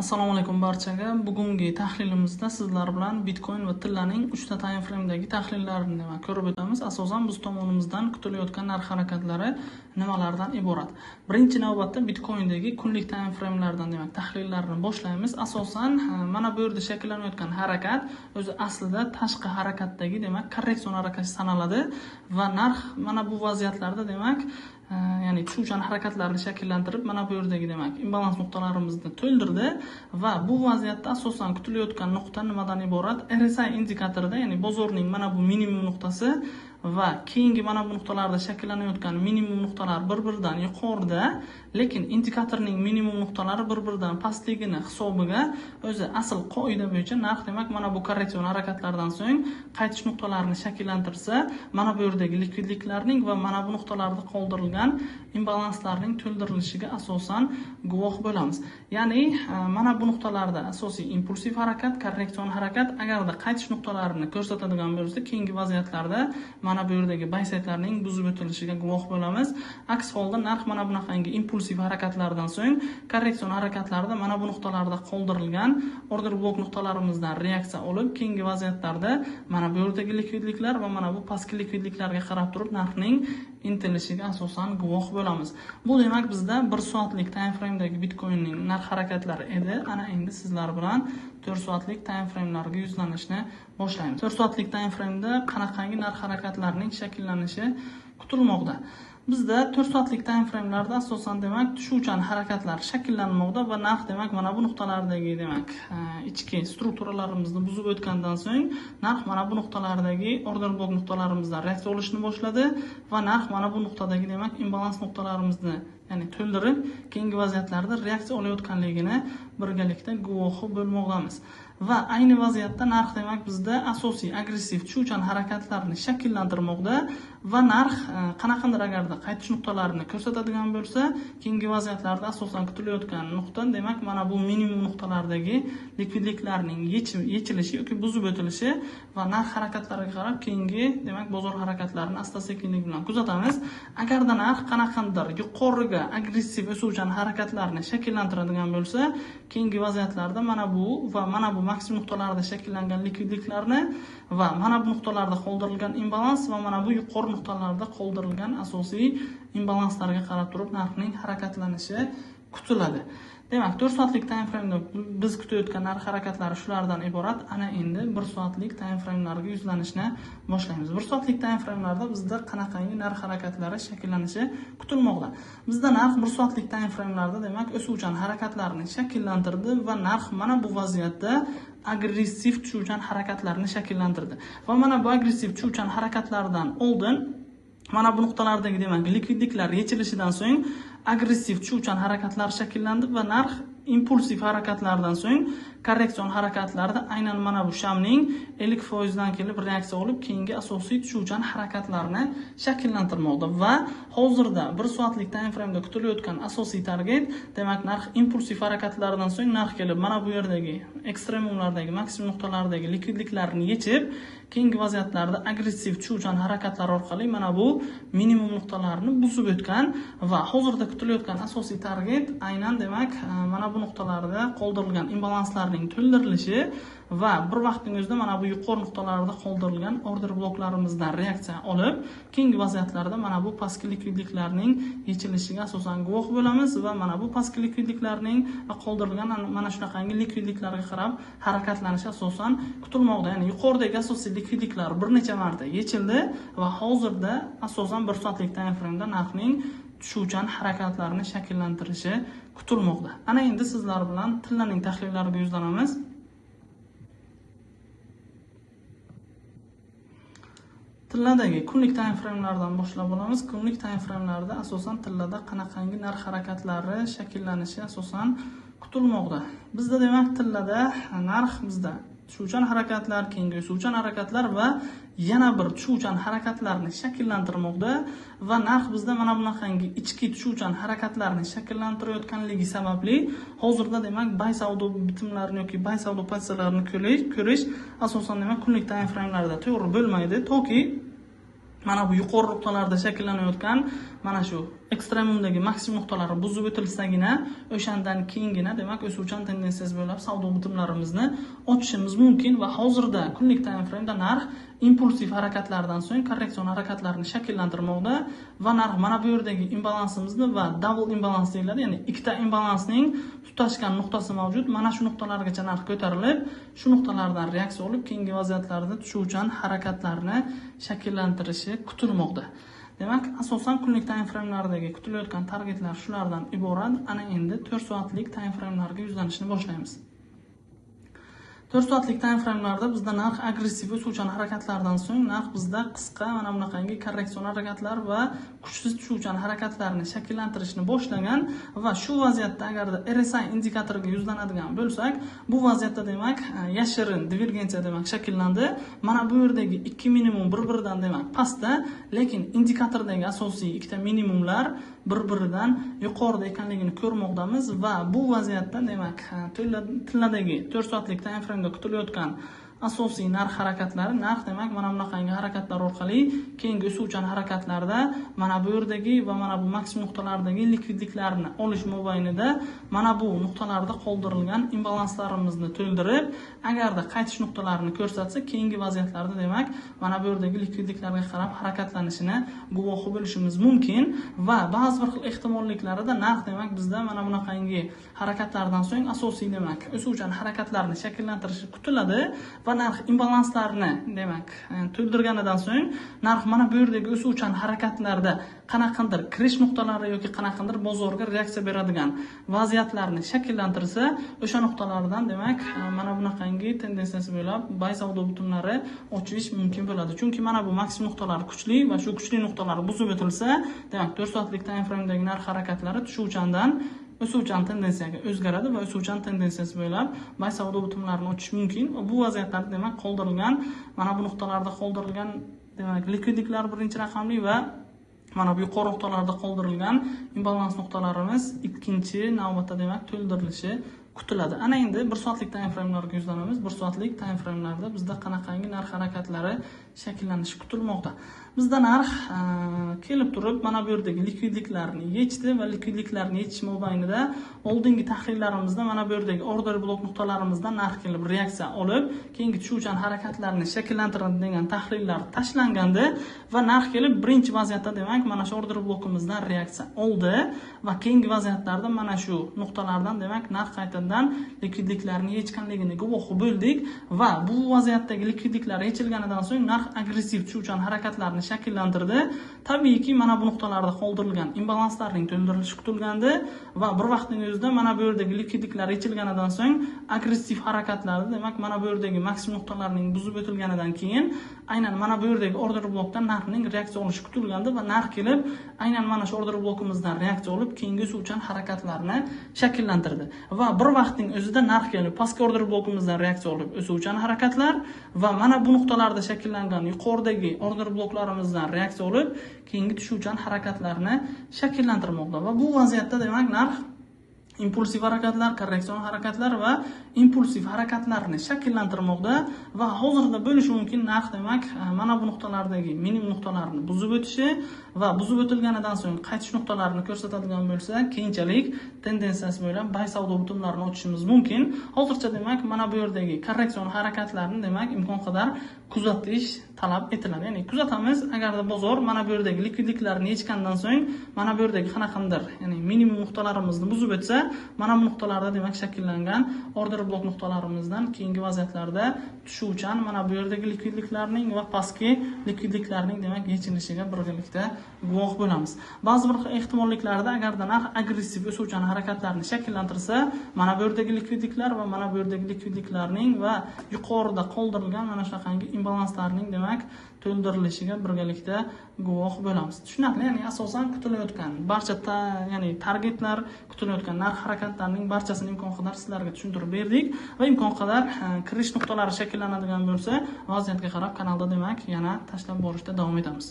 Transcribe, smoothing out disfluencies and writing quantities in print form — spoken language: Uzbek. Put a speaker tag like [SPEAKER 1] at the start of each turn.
[SPEAKER 1] Assalomu alaykum barchaga. Bugungi tahlilimizda sizlar bilan Bitcoin va tillaning 3 ta time frame'dagi tahlillarini ko'rib o'tamiz. Asosan biz tomonimizdan kutilayotgan narx harakatlari nimalardan iborat. Birinchi navbatda Bitcoin'dagi kunlik time frame'lardan tahlillarni boshlaymiz. Asosan mana bu yerda shakllanayotgan harakat o'zi aslida tashqi harakatdagi korreksion harakati sanaladi va narx mana bu vaziyatlarda ya'ni tushuvchan harakatlarni shakllantirib mana bu yerdagi imbalans nuqtalarimizni to'ldirdi va bu vaziyatda asosan kutilayotgan nuqta nimadan iborat? RSI indikatorida, ya'ni bozorning mana bu minimum nuqtasi va keyingi mana bu nuqtalarda shakllanayotgan minimum nuqtalar bir-biridan yuqorida, lekin indikatorning minimum nuqtalari bir-biridan pastligini hisobiga o'zi asl qoida bo'yicha narx mana bu korreksion harakatlardan so'ng qaytish nuqtalarini shakllantirsa, mana bu yerdagi likvidliklarning va mana bu nuqtalarda qoldirilgan imbalanslarning to'ldirilishiga asosan guvoh bo'lamiz. Ya'ni mana bu nuqtalarda asosiy impulsiv harakat, korreksion harakat agarda qaytish nuqtalarini ko'rsatadigan bo'lsa, keyingi vaziyatlarda mana bu yerdagi baysaytlarning buzib o'tilishiga guvoh bo'lamiz. Aks holda narx mana bunaqangi impulsiv harakatlardan so'ng korreksion harakatlarda mana bu nuqtalarda qoldirilgan order blok nuqtalarimizdan reaksiya olib, keyingi vaziyatlarda mana bu yerdagi likvidliklar va mana bu pastki likvidliklarga qarab turib narxning intilishiga asosan guvoh bo'lamiz. Bu demak bizda 1 soatlik time frame'dagi Bitcoin'ning narx harakatlari edi. Ana endi sizlar bilan 4 soatlik time frame'larga yuzlanishni boshlaymiz. 4 soatlik time frame'da qanaqangi narx harakatlarining shakllanishi kutilmoqda. Bizda 4 soatlik time frame'larda asosan tushuvchan harakatlar shakllanmoqda va narx mana bu nuqtalardagi ichki strukturalarimizni buzib o'tgandan so'ng narx mana bu nuqtalardagi order blok nuqtalarimizdan reaksiya olishni boshladi va narx mana bu nuqtadagi imbalans nuqtalarimizni ya'ni to'ldirib keyingi vaziyatlarda reaksiya olayotganligini birgalikda guvohi bo'lmoqdamiz. Va ayni vaziyatda narx bizda asosiy agressiv tushuvchan harakatlarni shakllantirmoqda va narx qanaqandir agarda qaytish nuqtalarini ko'rsatadigan bo'lsa, keyingi vaziyatlarda asosan kutilayotgan nuqta mana bu minimum nuqtalardagi likvidliklarning yechilishi yoki buzib o'tilishi va narx harakatlariga qarab keyingi bozor harakatlarini asta-sekinlik bilan kuzatamiz. Agarda narx qanaqandir yuqoriga agressiv o'suvchan harakatlarni shakllantiradigan bo'lsa, keyingi vaziyatlarda mana bu va mana bu maksimum nuqtalarda shakllangan likvidliklarni va mana bu nuqtalarda qoldirilgan imbalans va mana bu yuqori nuqtalarda qoldirilgan asosiy imbalanslarga qarab turib narxning harakatlanishi kutiladi. Demak, 4 soatlik time frame'da biz kutayotgan narx harakatlari shulardan iborat. Ana endi 1 soatlik time frame'larga yuzlanishni boshlaymiz. 1 soatlik time frame'larda bizda qanaqangi narx harakatlari shakllanishi kutilmoqda. Bizda narx 1 soatlik time frame'larda o'suvchan harakatlarni shakllantirdi va narx mana bu vaziyatda agressiv tushuvchan harakatlarni shakllantirdi. Va mana bu agressiv tushuvchan harakatlardan oldin mana bu nuqtalardagi likvidliklar yechilishidan so'ng agressiv tushuvchan harakatlar shakllandi va narx impulsiv harakatlardan so'ng korreksion harakatlarda aynan mana bu shamning 50% dan kelib reaksiya olib keyingi asosiy tushuvchan harakatlarni shakllantirmoqda va hozirda 1 soatlik time frame'da kutilayotgan asosiy target narx impulsiv harakatlardan so'ng narx kelib mana bu yerdagi ekstremumlardagi maksimum nuqtalardagi likvidliklarni yechib keyingi vaziyatlarda agressiv tushuvchan harakatlar orqali mana bu minimum nuqtalarni buzib o'tgan va hozirda kutilayotgan asosiy target aynan mana bu nuqtalarda qoldirilgan imbalanslarning to'ldirilishi va bir vaqtning o'zida mana bu yuqori nuqtalarda qoldirilgan order bloklarimizdan reaksiya olib keyingi vaziyatlarda mana bu pastki likvidliklarning yechilishiga asosan guvoh bo'lamiz va mana bu pastki likvidliklarning qoldirilgan mana shunaqangi likvidliklarga qarab harakatlanishi asosan kutilmoqda. Ya'ni yuqoridagi asosiy likvidliklar bir necha marta yechildi va hozirda asosan 1 soatlik time frame'da narxning tushuvchan harakatlarini shakllantirishi kutilmoqda. Ana endi sizlar bilan tillaning tahlillariga yuzlanamiz. Tilladagi kunlik time frame'lardan boshlab olamiz. Kunlik time frame'larda asosan tillada qanaqangi narx harakatlari shakllanishi asosan kutilmoqda. Bizda tillada narx bizda tushuvchan harakatlar, keyingi o'suvchan harakatlar va yana bir tushuvchan harakatlarni shakllantirmoqda va narx bizda mana bunaqangi ichki tushuvchan harakatlarni shakllantirayotganligi sababli hozirda buy savdo bitimlarini yoki buy savdo pozitsiyalarini ko'rish asosan kunlik time frame'larda to'g'ri bo'lmaydi, toki mana bu yuqori nuqtalarda shakllanayotgan mana shu ekstremumdagi maksimum nuqtalari buzib o'tilsagina o'shandan keyingina demak o'suvchan tendensiyasi bo'ylab savdo bitimlarimizni ochishimiz mumkin va hozirda kunlik time frame'da narx impulsiv harakatlardan so'ng korreksion harakatlarni shakllantirmoqda va narx mana bu yerdagi imbalansimizni va double imbalans deyiladi, ya'ni ikkita imbalansning tutashgan nuqtasi mavjud. Mana shu nuqtalargacha narx ko'tarilib, shu nuqtalardan reaksiya olib keyingi vaziyatlarda tushuvchan harakatlarni shakllantirishi kutilmoqda. Demak, asosan kunlik time frame'lardagi kutilayotgan targetlar shulardan iborat. Ana endi 4 soatlik time frame'larga yuzlanishni boshlaymiz. 4 soatlik time frame'larda bizda narx agressiv o'suvchan harakatlardan so'ng narx bizda qisqa mana bunaqangi korreksion harakatlar va kuchsiz tushuvchan harakatlarni shakllantirishni boshlagan va shu vaziyatda agarda RSI indikatoriga yuzlanadigan bo'lsak, bu vaziyatda demak yashirin divergensiya demak shakllandi. Mana bu yerdagi ikki minimum bir-biridan demak pastda, lekin indikatordagi asosiy ikkita minimumlar bir-biridan yuqorida ekanligini ko'rmoqdamiz va bu vaziyatda demak tilladagi 4 soatlik time frame kutilayotgan asosiy narx harakatlari demak mana bunaqangi harakatlar orqali keyingi o'suvchan harakatlarda mana bu yerdagi va mana bu maksimum nuqtalardagi likvidliklarni olish mobaynida mana bu nuqtalarda qoldirilgan imbalanslarimizni to'ldirib, agarda qaytish nuqtalarini ko'rsatsa, keyingi vaziyatlarda demak mana bu yerdagi likvidliklarga qarab harakatlanishini guvohi bo'lishimiz mumkin va ba'zi bir xil ehtimolliklarida narx demak bizda mana bunaqangi harakatlardan so'ng asosiy demak o'suvchan harakatlarni shakllantirishi kutiladi va narx imbalanslarni demak to'ldirganidan so'ng narx mana bu yerdagi o'suvchan harakatlarda qanaqandir kirish nuqtalari yoki qanaqandir bozorga reaksiya beradigan vaziyatlarni shakllantirsa, o'sha nuqtalardan demak mana bunaqangi tendensiyasi bo'ylab bay savdo bitimlari ochish mumkin bo'ladi. Chunki mana bu maksimum nuqtalar kuchli va shu kuchli nuqtalar buzib o'tilsa, demak 4 soatlik time frame'dagi narx harakatlari tushuvchandan o'suvchan tendensiyaga o'zgaradi va o'suvchan tendensiyasi bo'ylab bay savdo bitimlarini ochish mumkin. Bu vaziyatlarda demak qoldirilgan mana bu nuqtalarda qoldirilgan demak likvidliklar birinchi raqamli va mana bu yuqori nuqtalarda qoldirilgan imbalans nuqtalarimiz ikkinchi navbatda demak to'ldirilishi kutiladi. Ana endi 1 soatlik time frame'larga yuzlanamiz. 1 soatlik time frame'larda bizda qanaqangi narx harakatlari shakllanishi kutilmoqda. Bizda narx kelib turib mana bu yerdagi likvidliklarni yechdi va likvidliklarni yechish mobaynida oldingi tahlillarimizda mana bu yerdagi order blok nuqtalarimizdan narx kelib reaksiya olib, keyingi tushuvchan harakatlarni shakllantiradi degan tahlillar tashlangandi va narx kelib birinchi vaziyatda demak mana shu order blokimizdan reaksiya oldi va keyingi vaziyatlarda mana shu nuqtalardan demak narx qaytadan likvidliklarni yechganligini guvohi bo'ldik va bu vaziyatdagi likvidliklar yechilganidan so'ng narx agressiv tushuvchan harakatlarni shakllantirdi. Tabiiyki mana bu nuqtalarda qoldirilgan imbalanslarning to'ldirilishi kutilgandi va bir vaqtning o'zida mana bu yerdagi likvidliklar yechilganidan so'ng agressiv harakatlarda demak mana bu yerdagi maksimum nuqtalarning buzib o'tilganidan keyin aynan mana bu yerdagi order blokdan narxning reaksiya olishi kutilgandi va narx kelib aynan mana shu order blokimizdan reaksiya olib keyingi o'suvchan harakatlarni shakllantirdi va bir vaqtning o'zida narx kelib pastki order blokimizdan reaksiya olib o'suvchan harakatlar va mana bu nuqtalarda shakllangan yuqoridagi order bloklarimizdan reaksiya olib keyingi tushuvchan harakatlarni shakllantirmoqda va bu vaziyatda demak narx impulsiv harakatlar, korreksion harakatlar va impulsiv harakatlarni shakllantirmoqda va hozirda bo'lishi mumkin narx demak mana bu nuqtalardagi minimum nuqtalarni buzib o'tishi va buzib o'tilganidan so'ng qaytish nuqtalarini ko'rsatadigan bo'lsa, keyinchalik tendensiyasi bo'ylab bay savdo bitimlarini ochishimiz mumkin. Hozircha demak mana bu yerdagi korreksion harakatlarni demak imkon qadar kuzatish talab etiladi. Ya'ni kuzatamiz, agarda bozor mana bu yerdagi likvidliklarni yechgandan so'ng mana bu yerdagi qanaqandir, ya'ni minimum nuqtalarimizni buzib o'tsa, mana bu nuqtalarda demak shakllangan order blok nuqtalarimizdan keyingi vaziyatlarda tushuvchan mana bu yerdagi likvidliklarning va pastki likvidliklarning demak yechilishiga birgalikda guvoh bo'lamiz. Ba'zi bir ehtimolliklarda agarda narx agressiv o'suvchan harakatlarni shakllantirsa, mana bu yerdagi likvidliklar va mana bu yerdagi likvidliklarning va yuqorida qoldirilgan mana shunaqangi imbalanslarning demak to'ldirilishiga birgalikda guvoh bo'lamiz. Tushunarli, ya'ni asosan kutilayotgan barcha ya'ni targetlar, kutilayotgan narx harakatlarining barchasini imkon qadar sizlarga tushuntirib berdik va imkon qadar kirish nuqtalari shakllanadigan bo'lsa, vaziyatga qarab kanalda demak yana tashlab borishda davom etamiz.